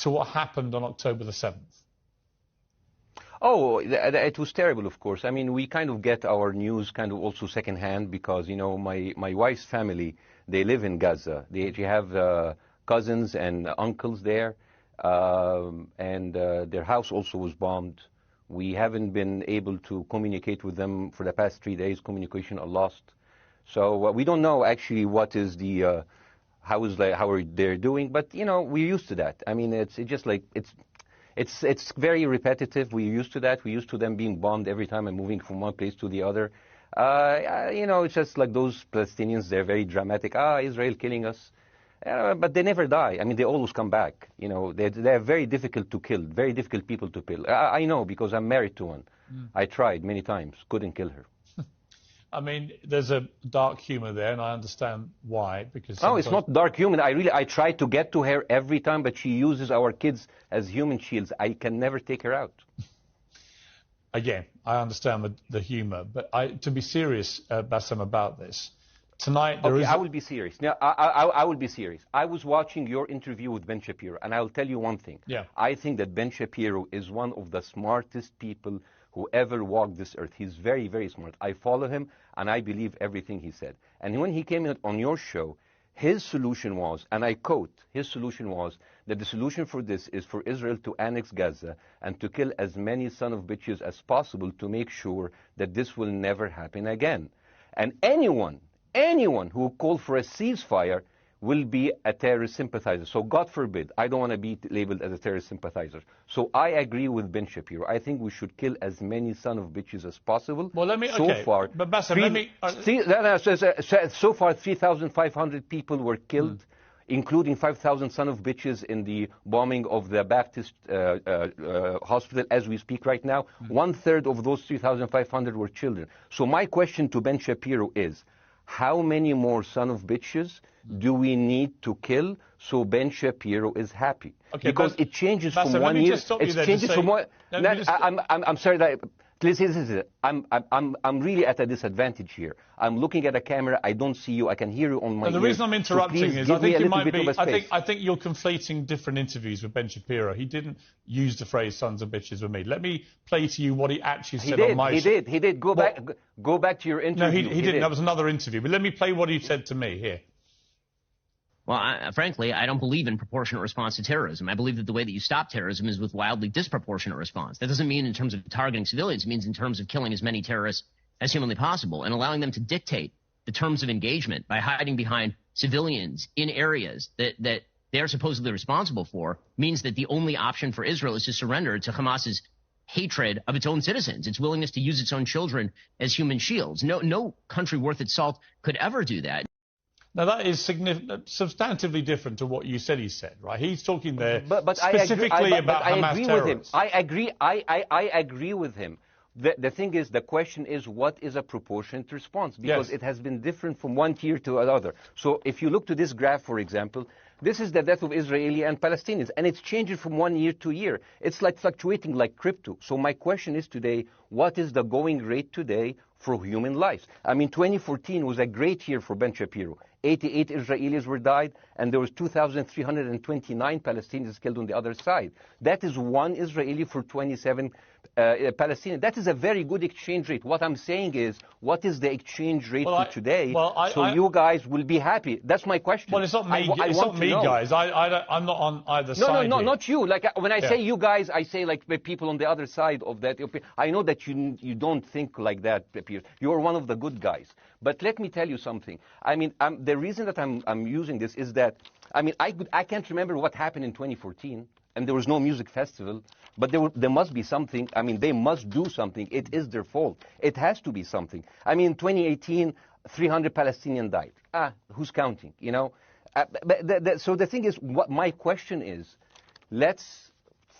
to what happened on October the 7th? Oh, it was terrible, of course. I mean, we kind of get our news kind of also secondhand because, you know, my wife's family, they live in Gaza. They have cousins and uncles there, and their house also was bombed. We haven't been able to communicate with them for the past 3 days. Communication are lost. So we don't know actually what is the, how are they doing, but, you know, we're used to that. I mean, it's just like, it's very repetitive. We're used to that. We're used to them being bombed every time and moving from one place to the other. You know, it's just like those Palestinians, they're very dramatic. Israel killing us. But they never die. I mean, they always come back. You know, they're very difficult to kill, very difficult people to kill. I know because I'm married to one. I tried many times, couldn't kill her. I mean, there's a dark humor there, and I understand why. Because no, it's not dark humor. I try to get to her every time, but she uses our kids as human shields. I can never take her out. Again, I understand the humor, but to be serious, Bassein, about this, tonight there is... I will be serious. Now, I will be serious. I was watching your interview with Ben Shapiro, and I'll tell you one thing. Yeah. I think that Ben Shapiro is one of the smartest people who ever walked this earth. He's very, very smart. I follow him, and I believe everything he said. And when he came on your show, his solution was, and I quote, his solution was that the solution for this is for Israel to annex Gaza and to kill as many son of bitches as possible to make sure that this will never happen again. And anyone who called for a ceasefire will be a terrorist sympathizer. So God forbid, I don't want to be labeled as a terrorist sympathizer. So I agree with Ben Shapiro. I think we should kill as many son of bitches as possible. Well, let me, so okay, far, but Bassein, let me... so far, 3,500 people were killed, including 5,000 son of bitches in the bombing of the Baptist hospital as we speak right now. 1/3 of those 3,500 were children. So my question to Ben Shapiro is, how many more son of bitches do we need to kill so Ben Shapiro is happy? Okay, because it changes Bassein, from 1 year. It changes from one. I'm sorry that. Listen, I'm really at a disadvantage here. I'm looking at a camera. I don't see you. I can hear you on my ear. The reason I'm interrupting is I think you might be. I think you're conflating different interviews with Ben Shapiro. He didn't use the phrase "sons of bitches" with me. Let me play to you what he actually said on my show. He did. Go back to your interview. No, he didn't. That was another interview. But let me play what he said to me here. Well, frankly, I don't believe in proportionate response to terrorism. I believe that the way that you stop terrorism is with wildly disproportionate response. That doesn't mean in terms of targeting civilians. It means in terms of killing as many terrorists as humanly possible and allowing them to dictate the terms of engagement by hiding behind civilians in areas that they are supposedly responsible for means that the only option for Israel is to surrender to Hamas's hatred of its own citizens, its willingness to use its own children as human shields. No country worth its salt could ever do that. Now, that is substantively different to what you said he said, right? He's talking there but specifically about Hamas terrorists. I agree with him. The thing is, the question is, what is a proportionate response? Because it has been different from one tier to another. So if you look to this graph, for example, this is the death of Israeli and Palestinians, and it's changing from 1 year to year. It's like fluctuating like crypto. So my question is today, what is the going rate today for human lives? I mean, 2014 was a great year for Ben Shapiro. 88 Israelis were died, and there was 2,329 Palestinians killed on the other side. That is one Israeli for 27 Palestinians. That is a very good exchange rate. What I'm saying is, what is the exchange rate for today? So you guys will be happy. That's my question. Well, it's not me, guys. I'm not on either side. No, not you. Like when I say you guys, I say like the people on the other side of that. I know that you don't think like that, Piers. You're one of the good guys. But let me tell you something. I mean, the reason that I'm using this is that, I mean, I can't remember what happened in 2014, and there was no music festival, but there must be something. I mean, they must do something. It is their fault. It has to be something. I mean, 2018, 300 Palestinians died. Who's counting, you know? So the thing is, what my question is, let's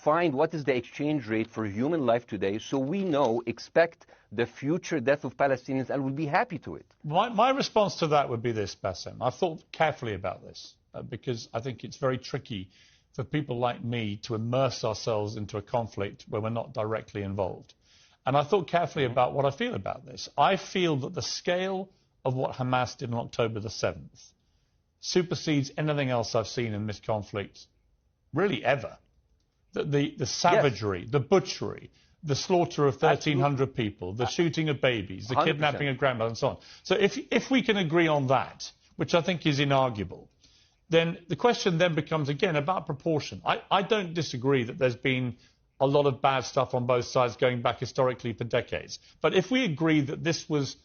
find what is the exchange rate for human life today so we expect the future death of Palestinians and will be happy to it. My response to that would be this, Bassein. I've thought carefully about this because I think it's very tricky for people like me to immerse ourselves into a conflict where we're not directly involved. And I thought carefully about what I feel about this. I feel that the scale of what Hamas did on October the 7th supersedes anything else I've seen in this conflict, really ever. the savagery, the butchery, the slaughter of 1,300 people, the shooting of babies, the 100%. kidnapping of grandmothers, and so on. So if we can agree on that, which I think is inarguable, then the question then becomes, again, about proportion. I don't disagree that there's been a lot of bad stuff on both sides going back historically for decades. But if we agree that this was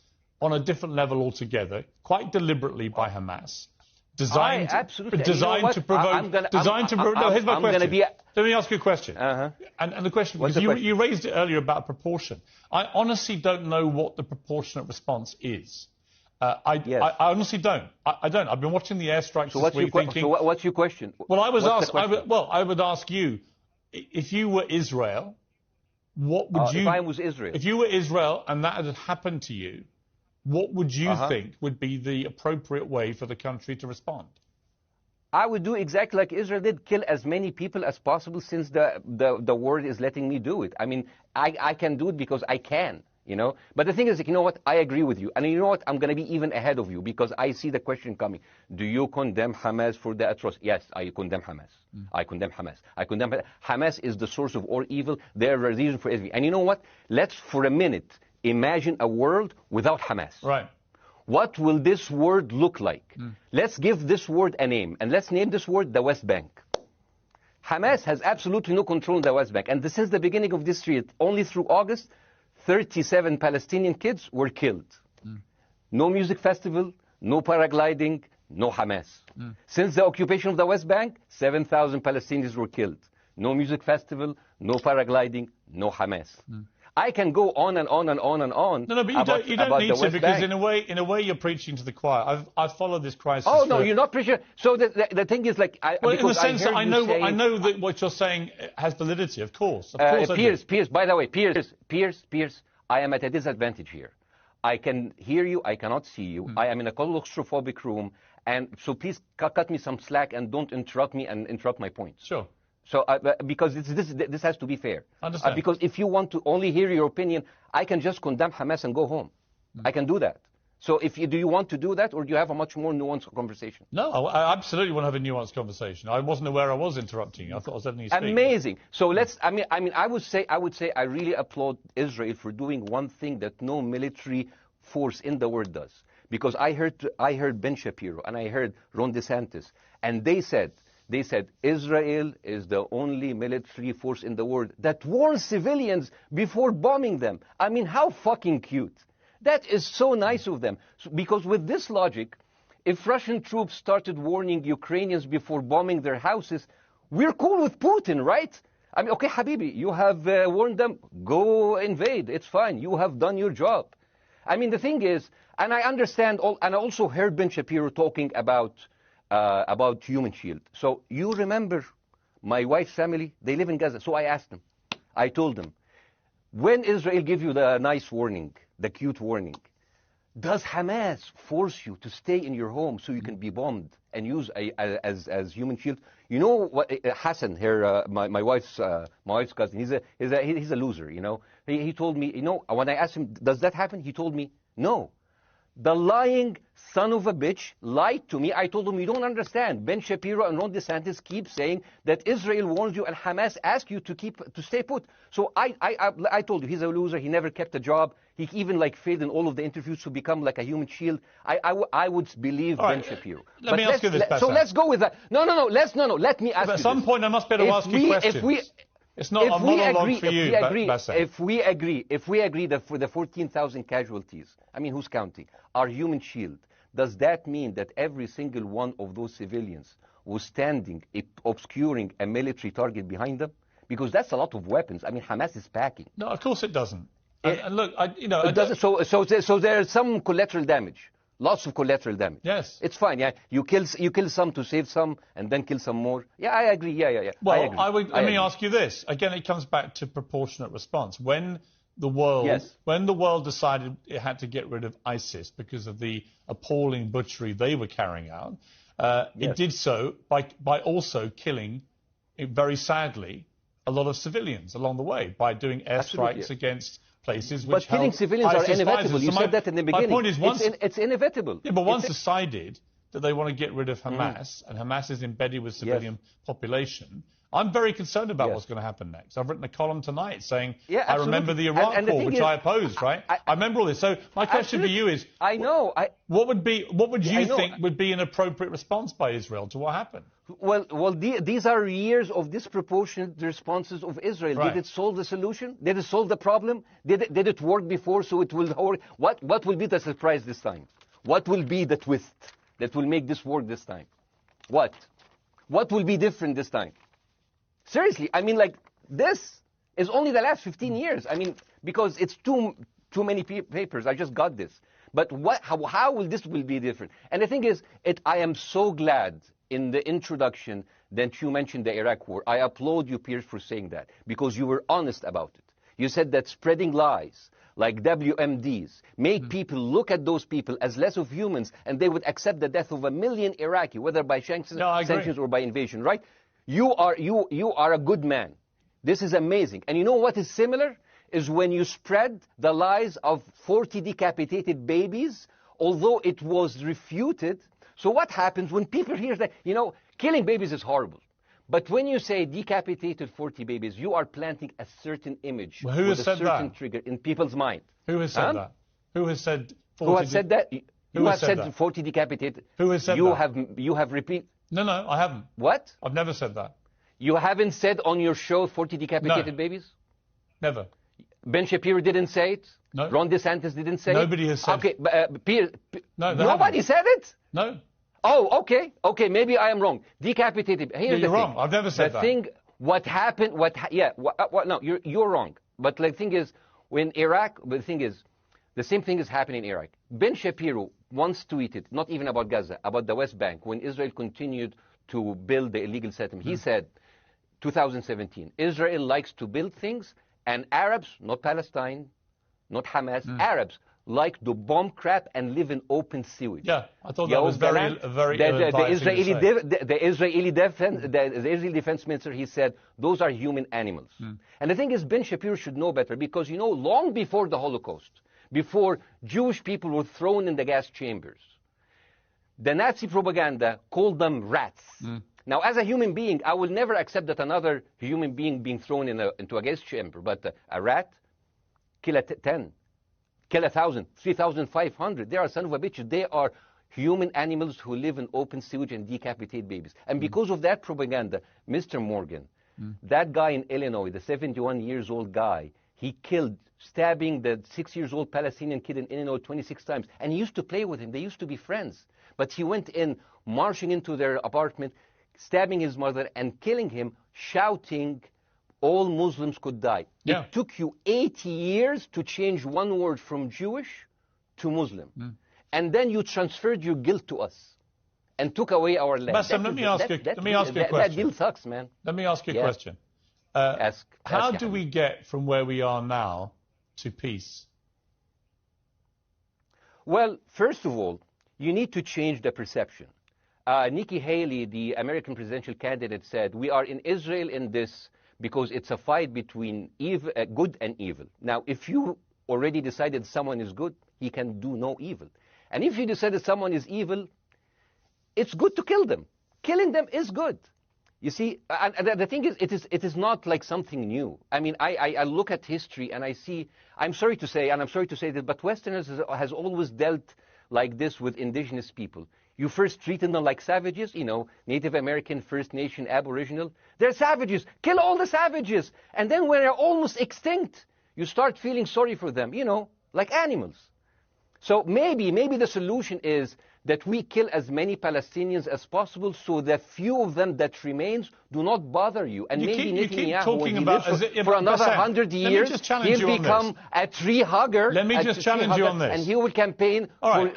on a different level altogether, quite deliberately by Hamas, designed to provoke... No, here's my question. Let me ask you a question. And the question, because you raised it earlier about proportion. I honestly don't know what the proportionate response is. I honestly don't. I don't. I've been watching the airstrikes this week thinking... So what's your question? Well, I would ask you, if you were Israel, what would you... If I was Israel. If you were Israel and that had happened to you, what would you think would be the appropriate way for the country to respond? I would do exactly like Israel did, kill as many people as possible, since the world is letting me do it. I mean, I can do it because I can, you know. But the thing is, you know what, I agree with you. And you know what, I'm going to be even ahead of you, because I see the question coming. Do you condemn Hamas for the atrocity? Yes, I condemn Hamas. I condemn Hamas. Hamas is the source of all evil. They're the reason for everything. And you know what, let's for a minute imagine a world without Hamas. Right. What will this word look like? Let's give this word a name, and let's name this word the West Bank. Hamas has absolutely no control in the West Bank, and since the beginning of this year, only through August, 37 Palestinian kids were killed. No music festival, no paragliding, no Hamas. Since the occupation of the West Bank, 7,000 Palestinians were killed. No music festival, no paragliding, no Hamas. I can go on and on and on and on. No, but you don't need to, because in a way you're preaching to the choir. I've followed this crisis. Oh no, you're not preaching. So the thing is, like, in the sense that I know that what you're saying has validity. Of course. Piers. By the way, Piers. I am at a disadvantage here. I can hear you. I cannot see you. I am in a claustrophobic room, and so please cut me some slack and don't interrupt me and interrupt my point. Sure. So, because this has to be fair. Understand. Because if you want to only hear your opinion, I can just condemn Hamas and go home. I can do that. So, do you want to do that, or do you have a much more nuanced conversation? No, I absolutely want to have a nuanced conversation. I wasn't aware I was interrupting you. I thought I was letting you speak. Amazing. So I would say I really applaud Israel for doing one thing that no military force in the world does. Because I heard Ben Shapiro and I heard Ron DeSantis, and they said Israel is the only military force in the world that warns civilians before bombing them. I mean, how fucking cute. That is so nice of them. Because with this logic, if Russian troops started warning Ukrainians before bombing their houses, we're cool with Putin, right? I mean, okay, Habibi, you have warned them, go invade. It's fine. You have done your job. I mean, the thing is, and I understand, and I also heard Ben Shapiro talking about Human Shield. So you remember my wife's family, they live in Gaza. So I asked them, I told them, when Israel give you the nice warning, the cute warning, does Hamas force you to stay in your home so you can be bombed and use as Human Shield? You know what, Hassan here, my wife's cousin, he's a loser, you know. He told me, you know, when I asked him, does that happen? He told me, no. The lying son of a bitch lied to me. I told him, you don't understand. Ben Shapiro and Ron DeSantis keep saying that Israel warns you and Hamas asks you to stay put. So I told you, he's a loser. He never kept a job. He even failed in all of the interviews to become like a human shield. I would believe Ben Shapiro. Let me ask you this, so let's go with that. No. Let me ask you this. At some point, I must be able to ask you questions. It's not a monologue for you, Bassein. If we agree that for the 14,000 casualties, I mean, who's counting, are Human Shield, does that mean that every single one of those civilians was standing, obscuring a military target behind them? Because that's a lot of weapons. I mean, Hamas is packing. No, of course it doesn't. And look, it doesn't. So there's some collateral damage. Lots of collateral damage. Yes. It's fine, yeah. You kill some to save some, and then kill some more. Yeah, I agree, yeah. Well, let me ask you this. Again, it comes back to proportionate response. When the world decided it had to get rid of ISIS because of the appalling butchery they were carrying out, it did so by also killing, very sadly, a lot of civilians along the way by doing airstrikes against places which killing civilians are inevitable. You said that in the beginning. My point is, it's inevitable. Yeah, but once decided that they want to get rid of Hamas, and Hamas is embedded with civilian population, I'm very concerned about what's going to happen next. I've written a column tonight saying, I remember the and Iraq the war, which I opposed, right? I remember all this. So my question for you is, what would you think would be an appropriate response by Israel to what happened? Well, these are years of disproportionate responses of Israel. Right. Did it solve the solution? Did it solve the problem? Did it work before, so it will work? What will be the surprise this time? What will be the twist that will make this work this time? What will be different this time? Seriously, I mean, like, this is only the last 15 years. I mean, because it's too many papers. I just got this. But how will this be different? And the thing is, I am so glad in the introduction that you mentioned the Iraq war. I applaud you, Piers, for saying that, because you were honest about it. You said that spreading lies like WMDs make people look at those people as less of humans, and they would accept the death of 1 million Iraqi, whether by sanctions or by invasion, right? You are a good man. This is amazing. And you know what is similar? Is when you spread the lies of 40 decapitated babies, although it was refuted. So what happens when people hear that, killing babies is horrible. But when you say decapitated 40 babies, you are planting a certain image with a certain trigger in people's mind. Who has said that? Who has said 40? Who has said that? You have said 40 decapitated. Who has said that? You have repeated. No, I haven't. What? I've never said that. You haven't said on your show 40 decapitated babies? Never. Ben Shapiro didn't say it? No. Ron DeSantis didn't say Nobody it? has said it. Okay, nobody said it? No. Oh, okay, maybe I am wrong. Decapitated. Here's you're the wrong. thing. I've never said that. The thing, what happened, no, you're wrong. But the thing is, when Iraq, the thing is, the same thing is happening in Iraq. Ben Shapiro once tweeted, not even about Gaza, about the West Bank, when Israel continued to build the illegal settlement. He said, 2017, Israel likes to build things, and Arabs, not Palestine, not Hamas, Arabs like to bomb crap and live in open sewage. Yeah, I thought that was very the Israeli defense minister, he said, those are human animals. And the thing is, Ben Shapiro should know better, because, long before the Holocaust, before Jewish people were thrown in the gas chambers, the Nazi propaganda called them rats. Now, as a human being, I will never accept that another human being being thrown into a gas chamber. But a rat, kill 10, kill 1,000, 3,500. They are son of a bitch. They are human animals who live in open sewage and decapitate babies. And because of that propaganda, Mr. Morgan, that guy in Illinois, the 71-years-old guy, he killed, stabbing the 6-year-old Palestinian kid in Illinois 26 times. And he used to play with him. They used to be friends. But he went in, marching into their apartment, stabbing his mother and killing him, shouting, all Muslims could die. Yeah. It took you 80 years to change one word from Jewish to Muslim. And then you transferred your guilt to us and took away our land. Bassein, let me ask you a question. That deal sucks, man. Let me ask you a question. How do we get from where we are now to peace? Well, first of all, you need to change the perception. Nikki Haley, the American presidential candidate, said, we are in Israel in this because it's a fight between good and evil. Now, if you already decided someone is good, he can do no evil. And if you decided someone is evil, it's good to kill them. Killing them is good. You see, and the thing is, it is not like something new. I mean, I look at history and I see, I'm sorry to say this, but Westerners has always dealt like this with indigenous people. You first treated them like savages, Native American, First Nation, Aboriginal. They're savages. Kill all the savages. And then when they're almost extinct, you start feeling sorry for them, like animals. So maybe the solution is that we kill as many Palestinians as possible, so the few of them that remains do not bother you. And maybe Netanyahu, when he lives for another 100 years, he'll become a tree hugger. Let me just challenge you on this. And he will campaign for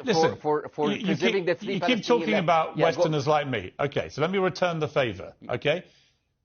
preserving the three Palestinians. You keep talking about Westerners like me. Okay, so let me return the favor, okay?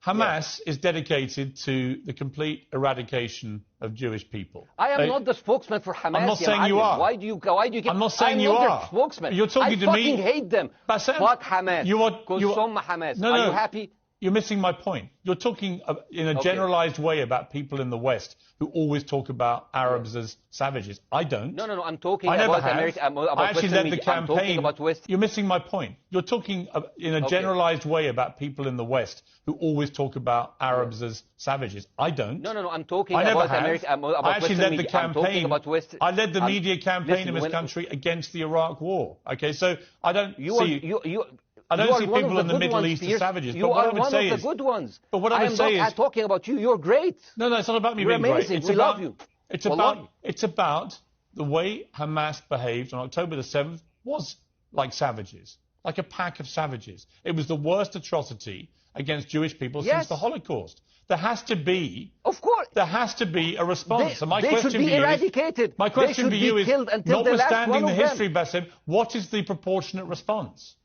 Hamas is dedicated to the complete eradication of Jewish people. I am not the spokesman for Hamas. I'm not saying you are. Why do you keep... I'm not saying you are. I'm not their spokesman. You're talking to me. I fucking hate them. Bassein, Fuck Hamas. Hamas. No, are you happy? You're missing my point. You're talking in a generalized way about people in the West who always talk about Arabs as savages. I don't. No, I'm talking I never about have. America. About I actually led the campaign. I'm talking about West. You're missing my point. You're talking in a generalized way about people in the West who always talk about Arabs as savages. I don't. No, I'm talking I never about have. America. About I actually Western led the media. I'm talking campaign. about West. I led the media campaign in this when, country against the Iraq War. Okay, so I don't you see. Are, I don't see people in the Middle East as savages. You are one of the good ones. But what I would say is, I'm not talking about you. You're great. No, it's not about me You're being amazing. great. We love you. It's about the way Hamas behaved on October the 7th was like savages, like a pack of savages. It was the worst atrocity against Jewish people since the Holocaust. There has to be, of course, there has to be a response. They should be eradicated. My question to you is, notwithstanding the history, Bassein, what is the proportionate response?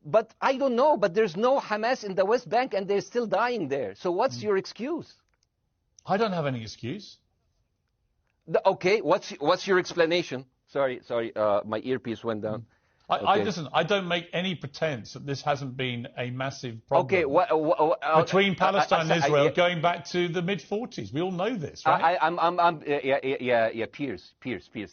But I don't know. But there's no Hamas in the West Bank, and they're still dying there. So what's your excuse? I don't have any excuse. Okay, what's your explanation? Sorry, my earpiece went down. Listen, I don't make any pretense that this hasn't been a massive problem between Palestine and Israel going back to the mid-40s. We all know this, right? Piers,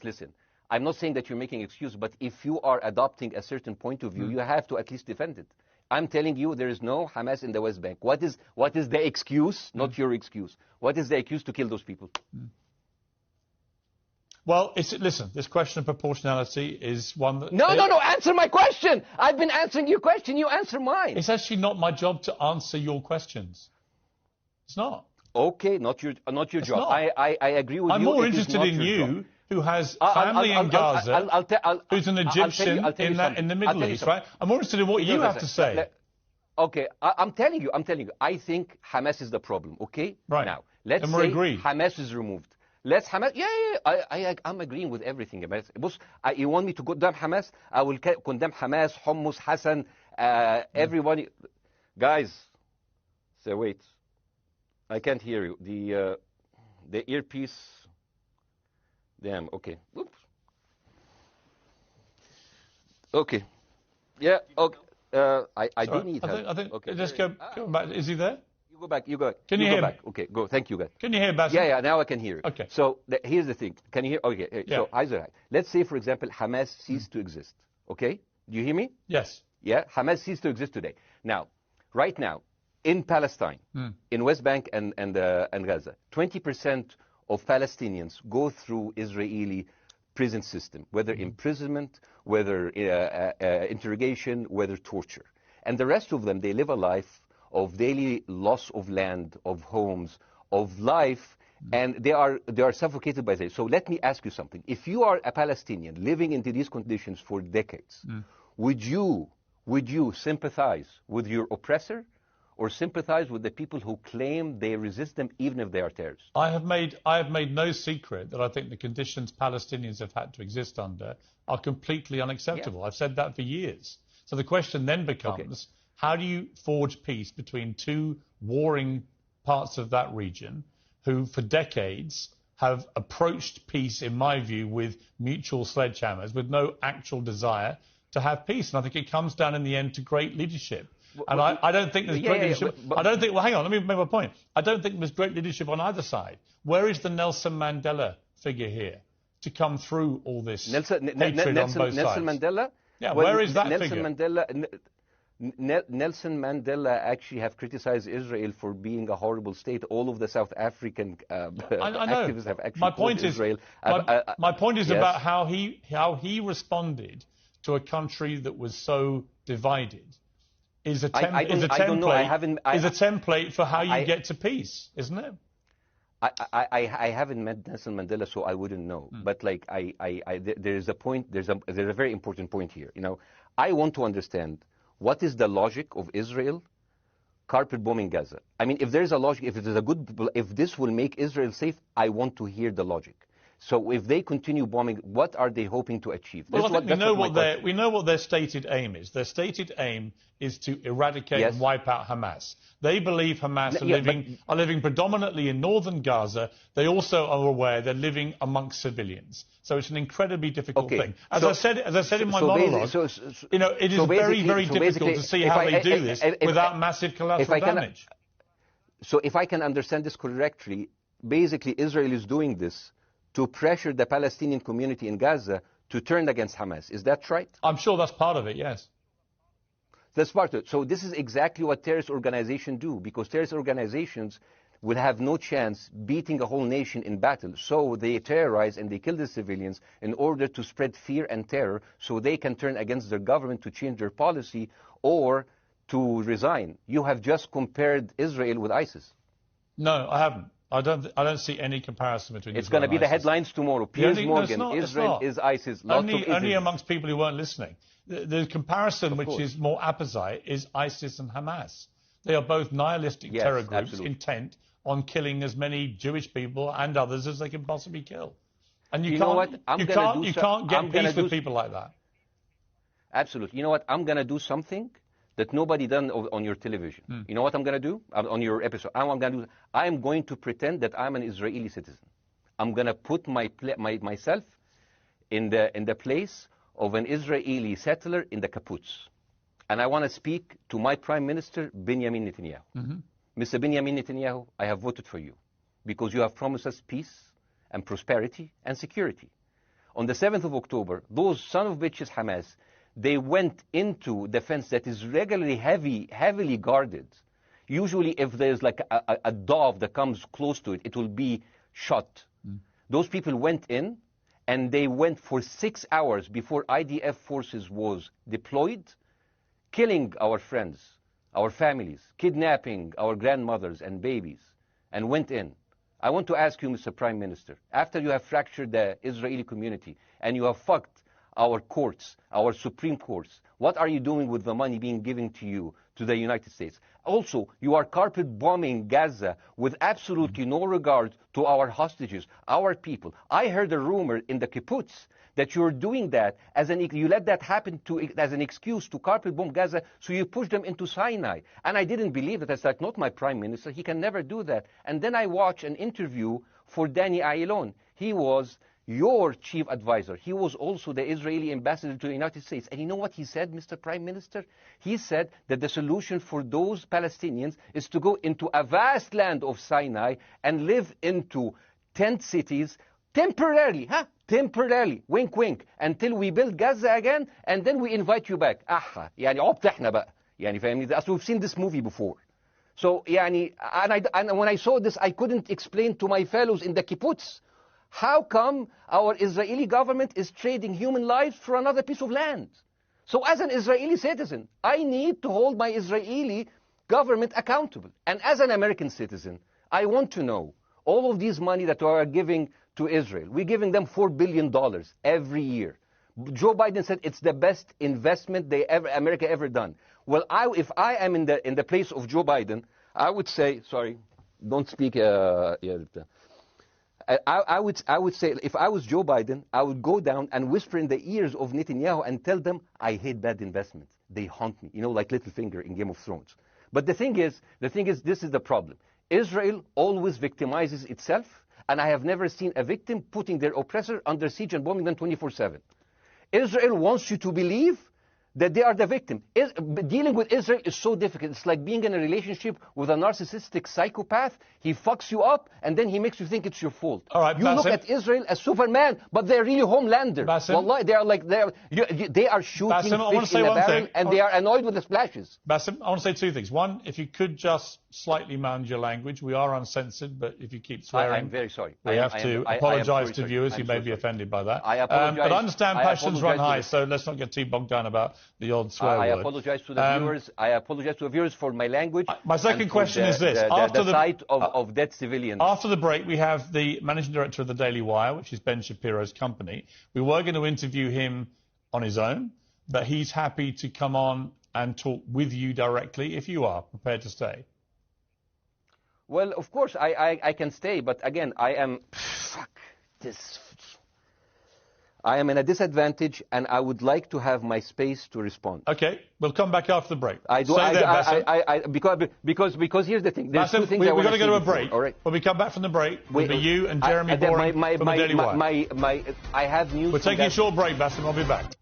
listen. I'm not saying that you're making excuses, but if you are adopting a certain point of view, you have to at least defend it. I'm telling you, there is no Hamas in the West Bank. What is the excuse? Not your excuse. What is the excuse to kill those people? Well, listen, this question of proportionality is one that... No, answer my question! I've been answering your question, you answer mine. It's actually not my job to answer your questions. It's not. Okay, not your job. Not. I agree with you. I'm more interested in you, who has family in Gaza, who's an Egyptian in the Middle East, right? I'm more interested in what you have to say. Okay, I'm telling you. I think Hamas is the problem, okay? Right. Now, let's say Hamas is removed. Let's Hamas. I'm agreeing with everything. You want me to condemn Hamas? I will condemn Hamas, Hummus, Hassan, everyone. Guys, so wait. I can't hear you. The earpiece. Damn. Okay. Oops. Okay. Yeah. Okay. I do need help. I think. Okay. Just go back. Is he there? You go back. You go. Can you hear me? Okay. Go. Thank you, guys. Can you hear Bassein? Yeah. Now I can hear you. Okay. So here's the thing. Can you hear? Okay. Yeah. So Isaac, let's say, for example, Hamas ceased to exist. Okay. Do you hear me? Yes. Yeah. Hamas ceased to exist today. Now, right now, in Palestine, in West Bank and Gaza, 20% of Palestinians go through Israeli prison system, whether imprisonment, whether interrogation, whether torture. And the rest of them, they live a life of daily loss of land, of homes, of life, and they are suffocated by this. So let me ask you something. If you are a Palestinian living into these conditions for decades, would you sympathize with your oppressor, or sympathize with the people who claim they resist them even if they are terrorists? I have made no secret that I think the conditions Palestinians have had to exist under are completely unacceptable. I've said that for years. So the question then becomes, how do you forge peace between two warring parts of that region who for decades have approached peace, in my view, with mutual sledgehammers, with no actual desire to have peace? And I think it comes down in the end to great leadership. And I don't think there's great leadership. I don't think. Well, hang on. Let me make my point. I don't think there's great leadership on either side. Where is the Nelson Mandela figure here to come through all this hatred on both sides? Nelson Mandela. Yeah. Where is that Nelson figure? Nelson Mandela actually have criticized Israel for being a horrible state. All of the South African activists have actually called Israel. My point is about how he responded to a country that was so divided. Is a template for how you get to peace, isn't it? I haven't met Nelson Mandela, so I wouldn't know. But like there is a point. There's a very important point here. You know, I want to understand what is the logic of Israel carpet bombing Gaza. I mean, if there is a logic, if this will make Israel safe, I want to hear the logic. So if they continue bombing, what are they hoping to achieve? Well, I think we know what their stated aim is. Their stated aim is to eradicate and wipe out Hamas. They believe Hamas are living predominantly in northern Gaza. They also are aware they're living amongst civilians. So it's an incredibly difficult thing. As I said in my monologue, it is very, very difficult to see how they do this without massive collateral damage. So if I can understand this correctly, basically Israel is doing this to pressure the Palestinian community in Gaza to turn against Hamas. Is that right? I'm sure that's part of it, yes. That's part of it. So this is exactly what terrorist organizations do, because terrorist organizations will have no chance beating a whole nation in battle. So they terrorize and they kill the civilians in order to spread fear and terror so they can turn against their government to change their policy or to resign. You have just compared Israel with ISIS. No, I haven't. I don't see any comparison between. It's going to be the headlines tomorrow. Piers Morgan, Israel is ISIS. Only amongst people who weren't listening. The comparison, which is more apposite, is ISIS and Hamas. They are both nihilistic terror groups intent on killing as many Jewish people and others as they can possibly kill. And you can't get peace with people like that. Absolutely. You know what? I'm going to do something that nobody done on your television. You know what I'm going to do on your episode? I'm going to pretend that I'm an Israeli citizen. I'm going to put myself in the place of an Israeli settler in the kibbutz. And I want to speak to my Prime Minister, Benjamin Netanyahu. Mr. Benjamin Netanyahu, I have voted for you because you have promised us peace and prosperity and security. On the 7th of October, those son of bitches Hamas, they went into the fence that is regularly heavily guarded. Usually if there's like a dove that comes close to it, it will be shot. Those people went in and they went for 6 hours before IDF forces was deployed, killing our friends, our families, kidnapping our grandmothers and babies, and went in. I want to ask you, Mr. Prime Minister, after you have fractured the Israeli community and you have fucked our courts, our Supreme Courts, what are you doing with the money being given to you, to the United States? Also, you are carpet bombing Gaza with absolutely no regard to our hostages, our people. I heard a rumor in the kibbutz that you're doing that you let that happen as an excuse to carpet bomb Gaza, so you push them into Sinai. And I didn't believe it. I said, not my Prime Minister, he can never do that. And then I watched an interview for Danny Ayalon. He was your chief advisor. He was also the Israeli ambassador to the United States. And you know what he said, Mr. Prime Minister? He said that the solution for those Palestinians is to go into a vast land of Sinai and live into tent cities temporarily, temporarily, wink wink, until we build Gaza again, and then we invite you back. يعني عبط احنا بقى. يعني فاهمني؟ As we've seen this movie before. So يعني, and when I saw this, I couldn't explain to my fellows in the kibbutz, how come our Israeli government is trading human lives for another piece of land? So as an Israeli citizen, I need to hold my Israeli government accountable. And as an American citizen, I want to know all of these money that we are giving to Israel. We're giving them $4 billion every year. Joe Biden said it's the best investment America ever done. Well, if I am in the place of Joe Biden, I would say, sorry, don't speak. I would say, if I was Joe Biden, I would go down and whisper in the ears of Netanyahu and tell them, I hate bad investments. They haunt me, like Littlefinger in Game of Thrones. But the thing is, this is the problem. Israel always victimizes itself, and I have never seen a victim putting their oppressor under siege and bombing them 24/7. Israel wants you to believe that they are the victim. Dealing with Israel is so difficult. It's like being in a relationship with a narcissistic psychopath. He fucks you up, and then he makes you think it's your fault. All right, you look at Israel as Superman, but they're really Homelander. Wallahi, they are shooting fish in a barrel, and they are annoyed with the splashes. Bassein, I want to say two things. One, if you could just slightly manage your language. We are uncensored, but if you keep swearing... I'm very sorry. We have to apologise to viewers who may be offended by that. I apologize. But I understand passions run high, so let's not get too bogged down about the odd swear word. I apologize to the viewers. I apologize to the viewers for my language. My second question is this. After the sight of dead civilians. After the break, we have the managing director of the Daily Wire, which is Ben Shapiro's company. We were going to interview him on his own, but he's happy to come on and talk with you directly if you are prepared to stay. Well, of course, I can stay, but again, I am... Fuck. this. I am in a disadvantage, and I would like to have my space to respond. Okay, we'll come back after the break. I do. Stay there, Bassein. Because here's the thing. There's two things we've I want got to go to a before. break. All right. When we come back from the break, we'll be you and Jeremy Boring from the Daily Wire. I have news. We're taking a short break, Bassein. I'll be back.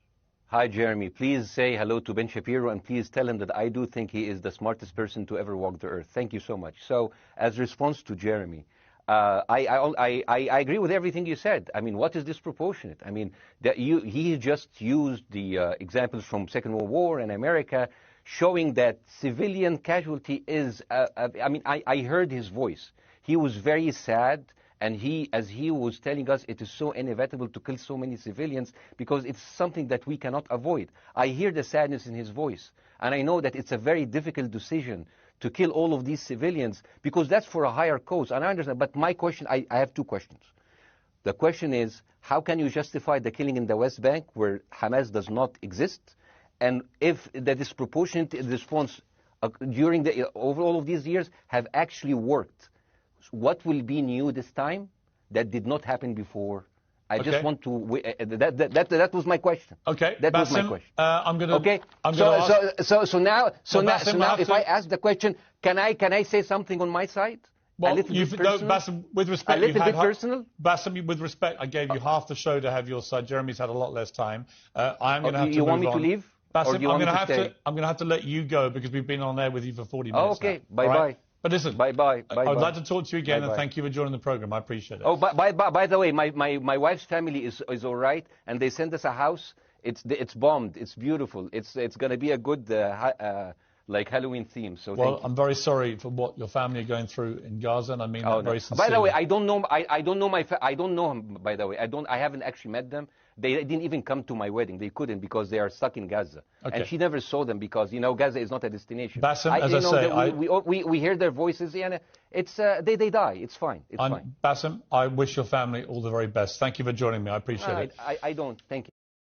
Hi, Jeremy. Please say hello to Ben Shapiro, and please tell him that I do think he is the smartest person to ever walk the earth. Thank you so much. So, as response to Jeremy, I agree with everything you said. I mean, what is disproportionate? I mean, he just used the examples from Second World War and America, showing that civilian casualty is. I mean, I heard his voice. He was very sad, and as he was telling us, it is so inevitable to kill so many civilians because it's something that we cannot avoid. I hear the sadness in his voice, and I know that it's a very difficult decision to kill all of these civilians, because that's for a higher cause. And I understand, but my question, I have two questions. The question is, how can you justify the killing in the West Bank where Hamas does not exist? And if the disproportionate response during over all of these years have actually worked, what will be new this time that did not happen before? I just want to. That was my question. Okay, that was my question. I'm going to. Okay. So now, if I ask the question, can I say something on my side? Well, a little bit personal? Bassein, with respect, a little bit personal. Bassein, with respect, I gave you half the show to have your side. Jeremy's had a lot less time. I'm going to have to. You want me to leave? Bassein, I'm going to have to let you go because we've been on there with you for 40 minutes. Okay. Bye bye. But listen, bye-bye. I would like to talk to you again, and thank you for joining the program. I appreciate it. Oh, by the way, my wife's family is all right, and they sent us a house. It's bombed. It's beautiful. It's going to be a good like Halloween theme. So I'm very sorry for what your family are going through in Gaza, and I mean that very sincerely. By the way, I don't know. I don't know I don't know him. By the way, I haven't actually met them. They didn't even come to my wedding. They couldn't because they are stuck in Gaza. Okay. And she never saw them because, Gaza is not a destination. Bassein, as I say, we hear their voices, and it's they die. It's fine. It's fine. Bassein, I wish your family all the very best. Thank you for joining me. I appreciate it. I don't. Thank you.